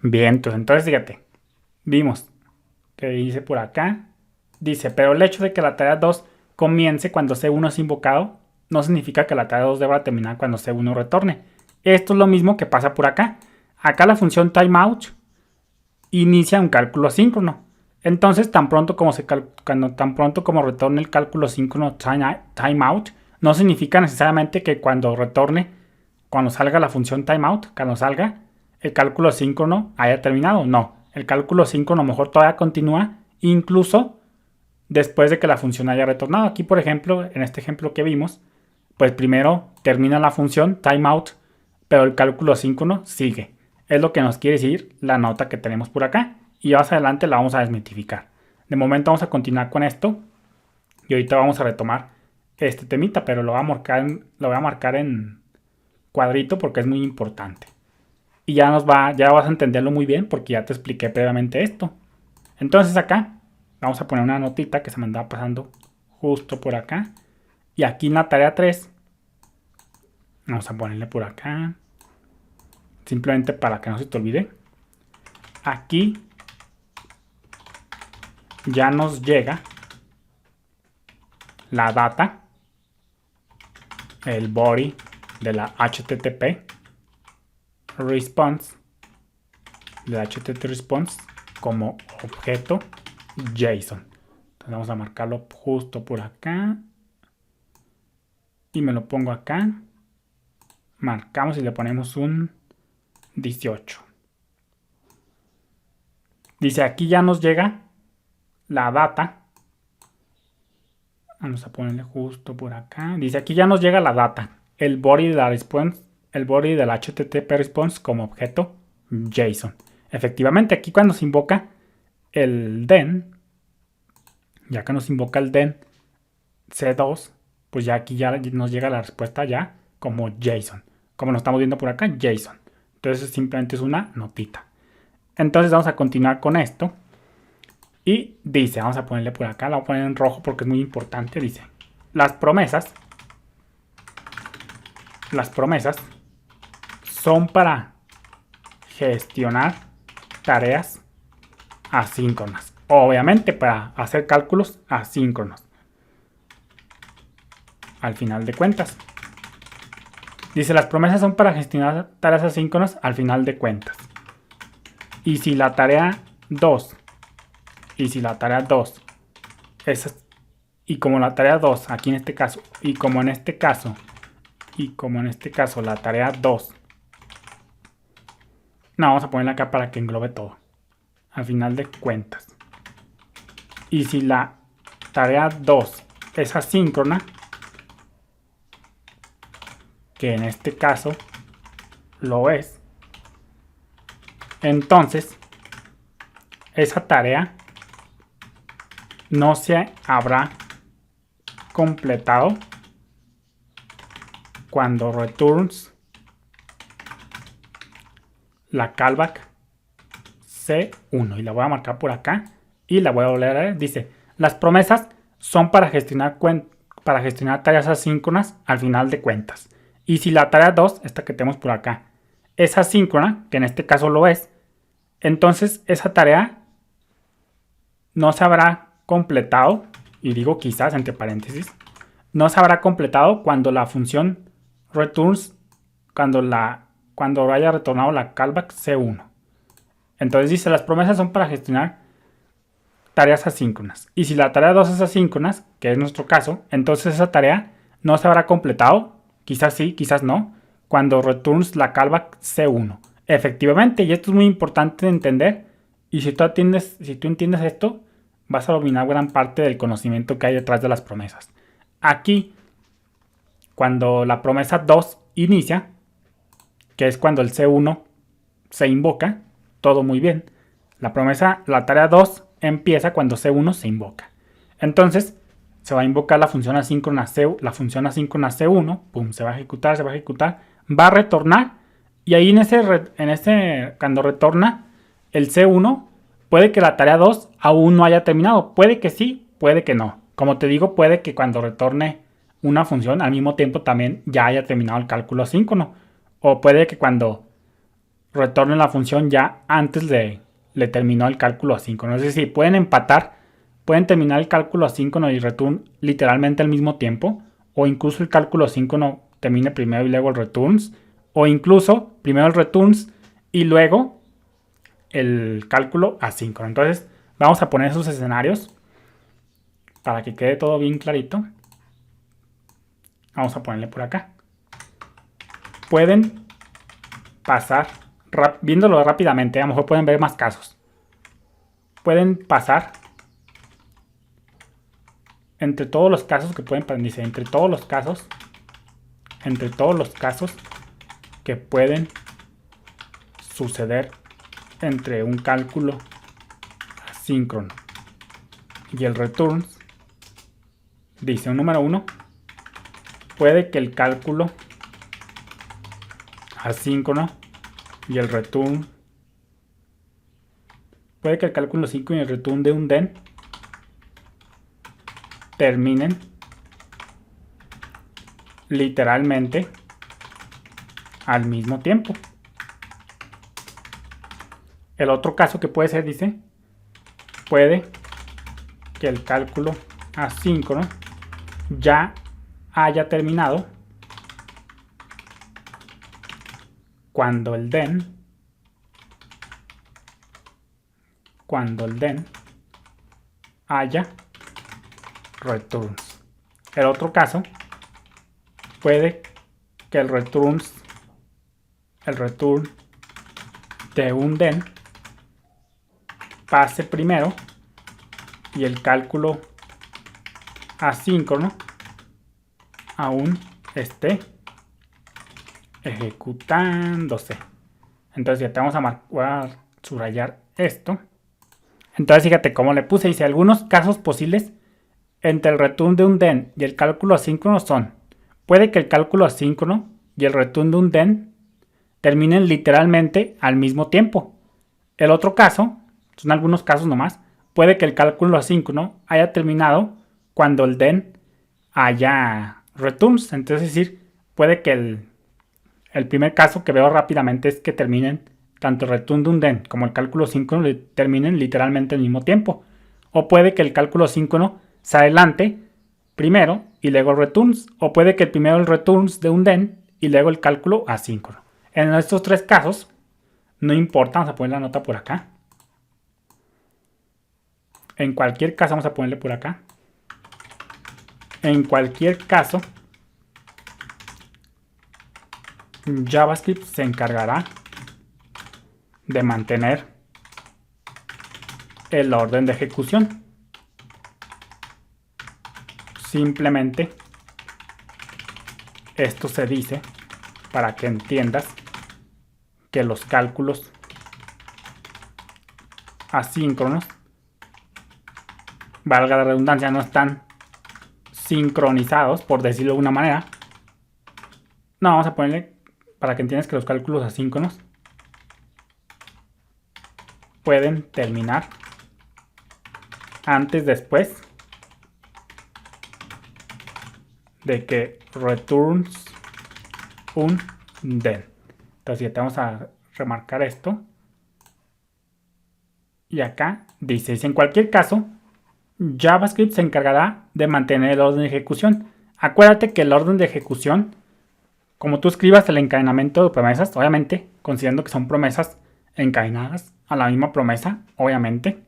Bien, entonces fíjate, vimos que dice por acá, dice, pero el hecho de que la tarea 2 comience cuando C1 es invocado, no significa que la tarea 2 deba terminar cuando C1 retorne. Esto es lo mismo que pasa por acá. Acá la función timeout inicia un cálculo asíncrono. Entonces, tan pronto como retorne el cálculo asíncrono timeout, no significa necesariamente que cuando retorne, cuando salga la función timeout, cuando salga el cálculo asíncrono haya terminado. No, el cálculo asíncrono a lo mejor todavía continúa, incluso después de que la función haya retornado. Aquí, por ejemplo, en este ejemplo que vimos, pues primero termina la función timeout, pero el cálculo asíncrono sigue. Es lo que nos quiere decir la nota que tenemos por acá. Y más adelante la vamos a desmitificar. De momento vamos a continuar con esto. Y ahorita vamos a retomar este temita, pero lo voy a marcar en cuadrito porque es muy importante. Y ya vas a entenderlo muy bien porque ya te expliqué previamente esto. Entonces acá vamos a poner una notita que se me andaba pasando justo por acá. Y aquí en la tarea 3 vamos a ponerle por acá. Simplemente para que no se te olvide. Aquí ya nos llega la data, el body de la HTTP response, de la HTTP response como objeto JSON. Entonces vamos a marcarlo justo por acá y me lo pongo acá. Marcamos y le ponemos un 18. Dice aquí ya nos llega la data. Vamos a ponerle justo por acá. Dice aquí ya nos llega la data. El body de la response, el body del HTTP response como objeto JSON. Efectivamente, aquí cuando se invoca el den, ya que nos invoca el den C2, pues ya aquí ya nos llega la respuesta ya como JSON. Como lo estamos viendo por acá, JSON. Entonces simplemente es una notita. Entonces vamos a continuar con esto. Y dice, vamos a ponerle por acá, la voy a poner en rojo porque es muy importante. Dice, las promesas son para gestionar tareas asíncronas. Obviamente para hacer cálculos asíncronos. Al final de cuentas. Dice, las promesas son para gestionar tareas asíncronas al final de cuentas. Y si la tarea 2 y como la tarea 2 aquí en este caso y como en este caso la tarea 2, no, vamos a ponerla acá para que englobe todo al final de cuentas. Y si la tarea 2 es asíncrona, que en este caso lo es, entonces esa tarea no se habrá completado cuando returns la callback C1. Y la voy a marcar por acá y la voy a volver a ver. Dice, las promesas son para gestionar tareas asíncronas al final de cuentas. Y si la tarea 2, esta que tenemos por acá, es asíncrona, que en este caso lo es, entonces esa tarea no se habrá completado, y digo quizás entre paréntesis, no se habrá completado cuando la función returns, cuando haya retornado la callback C1. Entonces dice, las promesas son para gestionar tareas asíncronas. Y si la tarea 2 es asíncrona, que es nuestro caso, entonces esa tarea no se habrá completado, quizás sí, quizás no, cuando returns la callback C1. Efectivamente, y esto es muy importante de entender, y si tú entiendes esto, vas a dominar gran parte del conocimiento que hay detrás de las promesas. Aquí, cuando la promesa 2 inicia, que es cuando el C1 se invoca, todo muy bien. La tarea 2 empieza cuando C1 se invoca. Entonces, se va a invocar la función asíncrona C1, pum, se va a ejecutar, va a retornar, y ahí cuando retorna el C1, puede que la tarea 2 aún no haya terminado. Puede que sí, puede que no. Como te digo, puede que cuando retorne una función al mismo tiempo también ya haya terminado el cálculo asíncrono. O puede que cuando retornen la función ya antes de le terminó el cálculo asíncrono. Es decir, pueden empatar, pueden terminar el cálculo asíncrono y return literalmente al mismo tiempo, o incluso el cálculo asíncrono termine primero y luego el returns, o incluso primero el returns y luego el cálculo asíncrono. Entonces vamos a poner esos escenarios para que quede todo bien clarito. Vamos a ponerle por acá. Pueden pasar, viéndolo rápidamente, a lo mejor pueden ver más casos. Pueden pasar entre todos los casos que pueden, dice, entre todos los casos que pueden suceder entre un cálculo asíncrono y el return, dice un número 1, puede que el cálculo asíncrono y el return, puede que el cálculo asíncrono y el return de un den terminen literalmente al mismo tiempo. El otro caso que puede ser, dice, puede que el cálculo asíncrono ya haya terminado cuando el den haya returns. El otro caso puede que el return de un den pase primero y el cálculo asíncrono aún esté ejecutándose. Entonces ya te vamos a subrayar esto. Entonces fíjate cómo le puse. Dice, algunos casos posibles entre el return de un den y el cálculo asíncrono son: puede que el cálculo asíncrono y el return de un den terminen literalmente al mismo tiempo. El otro caso, son algunos casos nomás, puede que el cálculo asíncrono haya terminado cuando el den haya returns. Entonces, es decir, puede que el primer caso que veo rápidamente es que terminen tanto el return de un den como el cálculo asíncrono terminen literalmente al mismo tiempo. O puede que el cálculo asíncrono se adelante primero y luego el returns. O puede que primero el returns de un den y luego el cálculo asíncrono. En estos tres casos, no importa, vamos a poner la nota por acá. En cualquier caso, vamos a ponerle por acá. En cualquier caso, JavaScript se encargará de mantener el orden de ejecución. Simplemente esto se dice para que entiendas que los cálculos asíncronos, valga la redundancia, no están sincronizados, por decirlo de una manera. No, vamos a ponerle para que entiendas que los cálculos asíncronos pueden terminar antes, después de que returns un den. Entonces ya te vamos a remarcar esto. Y acá dice, en cualquier caso, JavaScript se encargará de mantener el orden de ejecución. Acuérdate que el orden de ejecución, como tú escribas el encadenamiento de promesas, obviamente, considerando que son promesas encadenadas a la misma promesa, obviamente.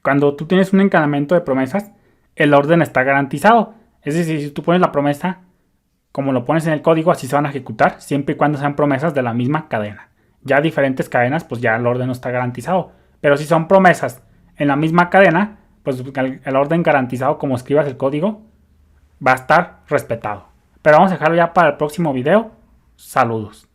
Cuando tú tienes un encadenamiento de promesas, el orden está garantizado. Es decir, si tú pones la promesa como lo pones en el código, así se van a ejecutar, siempre y cuando sean promesas de la misma cadena. Ya diferentes cadenas, pues ya el orden no está garantizado. Pero si son promesas en la misma cadena, pues el orden garantizado, como escribas el código, va a estar respetado. Pero vamos a dejarlo ya para el próximo video. Saludos.